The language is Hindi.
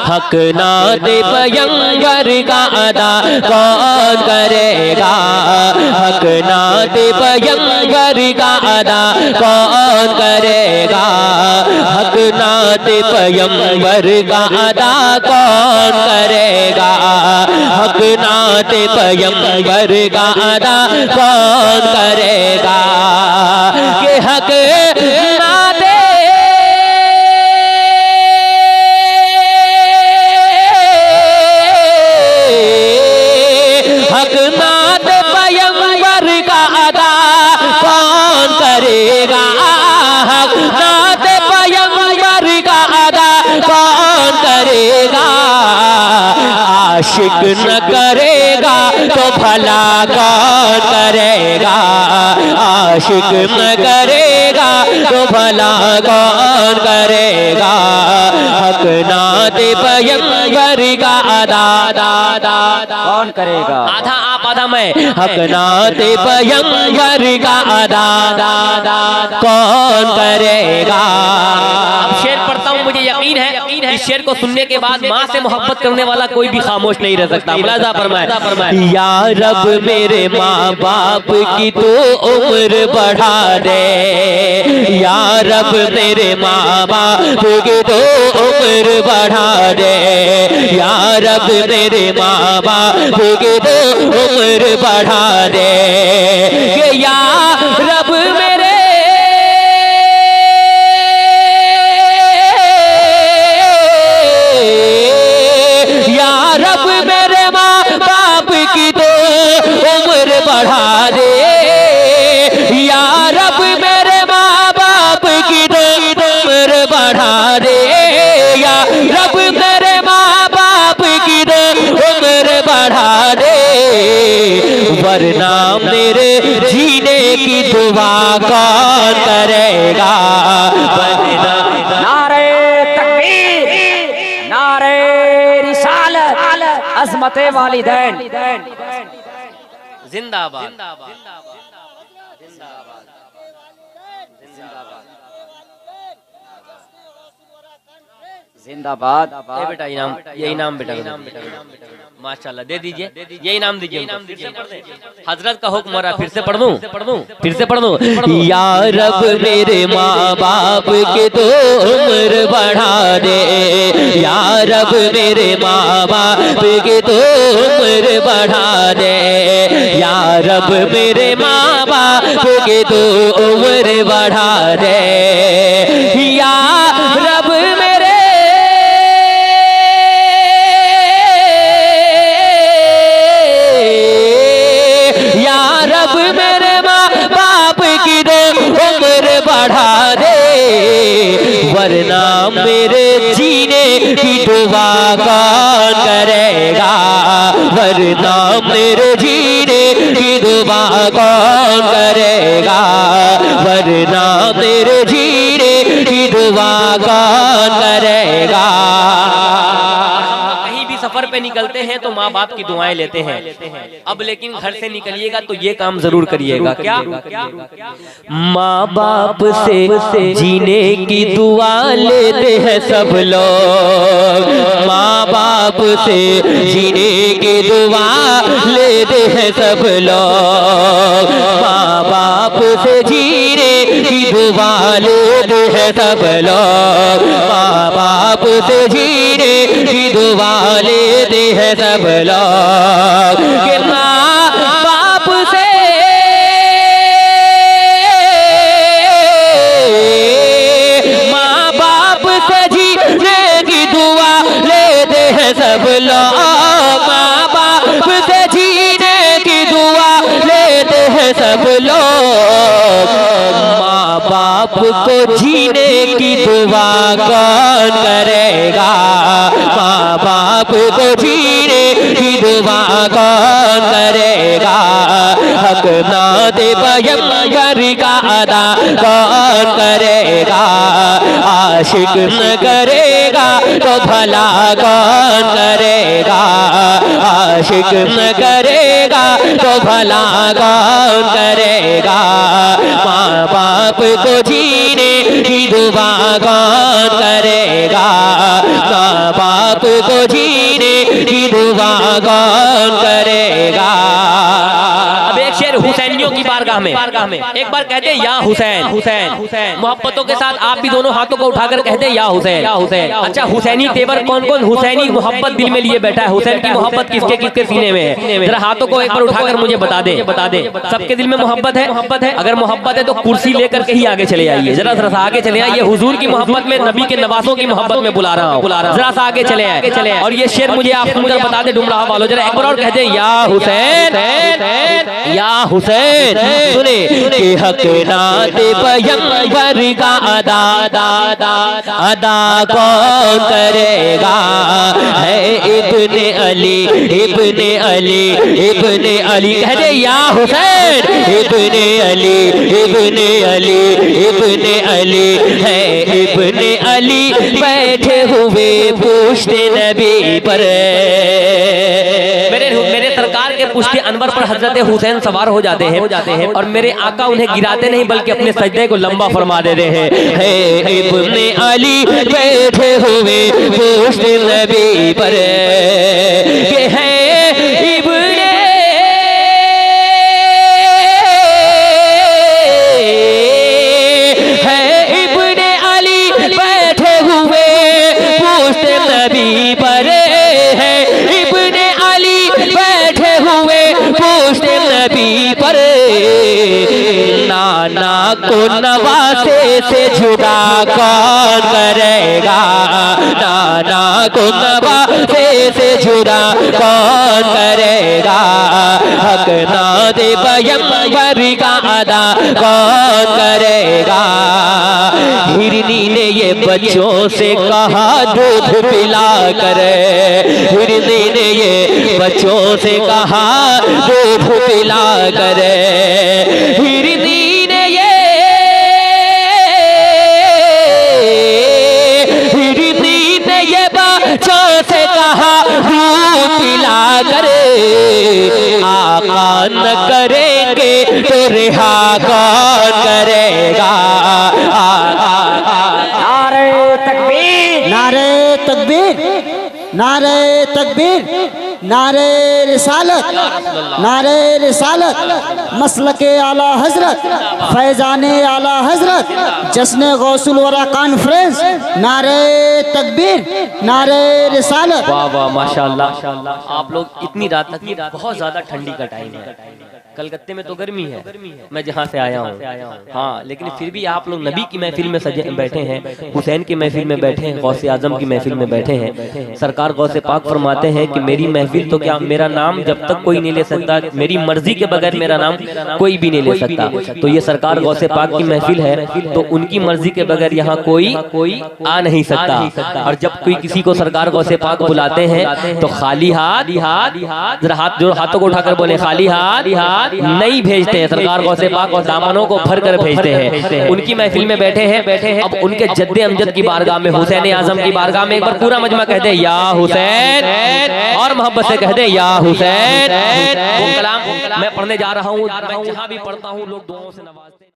हक नात पैगंबर का अदा कौन करेगा, हक नात पैगंबर का अदा कौन करेगा, हक नात पैगंबर का अदा कौन करेगा, हक नात पैगंबर का अदा कौन करेगा, कि हक नात हक नात पैगंबर का अदा कौन करेगा, हक नात पैगंबर का अदा कौन करेगा, आशिक न करेगा तो भला कौन करेगा, आशिक न करेगा तो भला कौन करेगा, हक नात पैगंबर का अदा कौन करेगा, आधा आप आधा मैं, हक नात पैगंबर का अदा कौन करेगा। अब शेर पढ़ता हूँ, मुझे यकीन है इस शेर को सुनने के बाद माँ से मोहब्बत करने वाला कोई भी खामोश नहीं रह सकता। मुलाजा फरमाए, या रब मेरे माँ बाप की तो उम्र बढ़ा दे, या रब मेरे माँ बाप की तो उम्र बढ़ा दे, या रब मेरे माँ बाप की तो उम्र बढ़ा दे, कि या रब मेरे की तो उम्र बढ़ा दे, या रब मेरे माँ बाप की तो उम्र बढ़ा दे, या रब मेरे माँ बाप की तो उम्र बढ़ा दे, वरना मेरे जीने की दुआ कौन करेगा, वरना नारे तकबीर, नारे रिसालत, अज़मते वालिदैन जिंदाबाद, जिंदाबाद। बेटा इनाम, ये इनाम बेटा माशाल्लाह दे दीजिए, ये इनाम दीजिए। हजरत का हुक्म रहा, फिर से पढ़ दूं, या रब मेरे माँ बाप के तो उम्र बढ़ा दे, या रब मेरे माँ बाप के तो उम्र बढ़ा दे, या रब मेरे माँ बाप के तो उम्र बढ़ा दे, या रब मेरे बढ़ा दे, वरना मेरे जीने की दुआ कौन करेगा, वरना मेरे जीने की दुआ कौन करेगा, वरना मेरे जीने की दुआ कौन करेगा। सफर पे निकलते हैं तो माँ बाप की दुआएं लेते हैं, अब लेकिन घर से निकलिएगा तो ये काम जरूर करिएगा, क्या माँ बाप से जीने की दुआ लेते हैं सब लोग, माँ बाप से जीने की दुआ लेते हैं सब लोग, माँ बाप से जीने की दुआ लेते हैं सब लोग, माँ बाप से जीने की दुआ लेते हैं सब लोग, कि माँ बाप से जीने की दुआ लेते हैं सब लोग, माँ बाप से जीने की दुआ लेते हैं सब लोग, माँ बाप को जीने की दुआ कौन करेगा, माँ बाप को जीने की दुआ कौन करेगा, हक नात पैगंबर का अदा कौन करेगा, आशिक न करेगा तो भला कौन करेगा, आशिक न करेगा तो भला कौन करेगा, माँ बाप बाप को जीने की दुआ कौन करेगा, माँ बाप को जीने की दुआ कौन करेगा। अब एक शेर हुसैनियों की बारगाह में एक बार कहते या हुसैन हुसैन हुसैन, मोहब्बतों के साथ आप भी दोनों हाथों को उठाकर कहते या हुसैन या हुसैन। अच्छा हुसैनी तेवर कौन कौन हुसैनी मोहब्बत दिल में लिए बैठा है, हुसैन की मोहब्बत किसके किसके सीने में है, जरा हाथों को एक बार उठाकर मुझे बता दे सबके दिल में मोहब्बत है। अगर मोहब्बत है तो कुर्सी लेकर के ही आगे चले आइए, जरा सा आगे चले आइए, हुजूर की मोहब्बत में, नबी के नवासों की मोहब्बत में बुला रहा हूँ, जरा सा आगे चले आए। और ये शेर मुझे आप सुनकर बता दे डुमराह वालों, जरा एक बार और कहते या हुसैन या हुसैन। सुने कि हक नात पैगंबर का अदा अदा कौन करेगा, है इब्ने अली इब्ने अली इब्ने अली। कहते या हुसैन इब्ने अली इब्ने अली इब्ने अली, है इब्ने अली बैठे हुए पूछते नबी पर। मेरे सरकार के पुश्ते अनवर पर हजरत हुसैन सवार हो जाते हैं और मेरे आका उन्हें गिराते नहीं बल्कि अपने सजदे को लंबा फरमा देते हैं। है इब्ने अली बैठे हुए पूछते नबी पर, के है इब्ने इब्ने अली बैठे हुए पूछते नबी पर, है इब्ने अली बैठे हुए पूछते नबी पर। नाना को नवासे से जुदा कौन करेगा, नाना को नवासे से जुदा कौन करेगा, हक नाद पैगंबर का अदा कौन करेगा। हिरनी ने ये बच्चों से कहा दूध पिला करे, हिरनी ने ये बच्चों से कहा दूध पिला करे, हिरनी ने ये बच्चों से कहा दूध पिला करे। आका न करेंगे तो रिहा कौन करेगा। नारे तकबीर नारे तकबीर नारे तकबीर नारे रिसालत नारे रिसालत, मसलके आला हजरत फैजाने आला हजरत जश्न गौसुल वरा कॉन्फ्रेंस, नारे तकबीर नारे रिसालत। वाह वाह माशाल्लाह। आप लोग इतनी रात तक, बहुत ज्यादा ठंडी का टाइम है, कलकत्ते में तो गर्मी है, मैं जहाँ से आया हूँ, हाँ, लेकिन फिर भी आप लोग नबी की महफिल में सजे बैठे हैं, हुसैन की महफिल में बैठे हैं, गौसे आजम की महफिल में बैठे हैं। सरकार गौसे पाक फरमाते हैं कि मेरी महफिल तो क्या, मेरा नाम जब तक कोई नहीं ले सकता, मेरी मर्जी के बगैर मेरा नाम कोई भी नहीं ले सकता। तो ये सरकार गौसे पाक की महफिल है, तो उनकी मर्जी के बगैर यहाँ कोई आ नहीं सकता। और जब कोई किसी को सरकार गौसे पाक बुलाते हैं तो खाली हाथ जो हाथों को उठाकर बोले खाली हाथ नहीं भेजते हैं, सरकार गौसे पाक और दामनों को भर कर भेजते हैं। उनकी महफिल में बैठे हैं। अब उनके जद्दे अमजद की बारगाह में, हुसैन आजम की बारगाह में एक बार पूरा मजमा कहते हैं या हुसैन, और मोहब्बत से कहते हैं या हुसैन। वो कलाम मैं पढ़ने जा रहा हूँ, मैं जहाँ भी पढ़ता हूँ लोग दुआओं से नवाज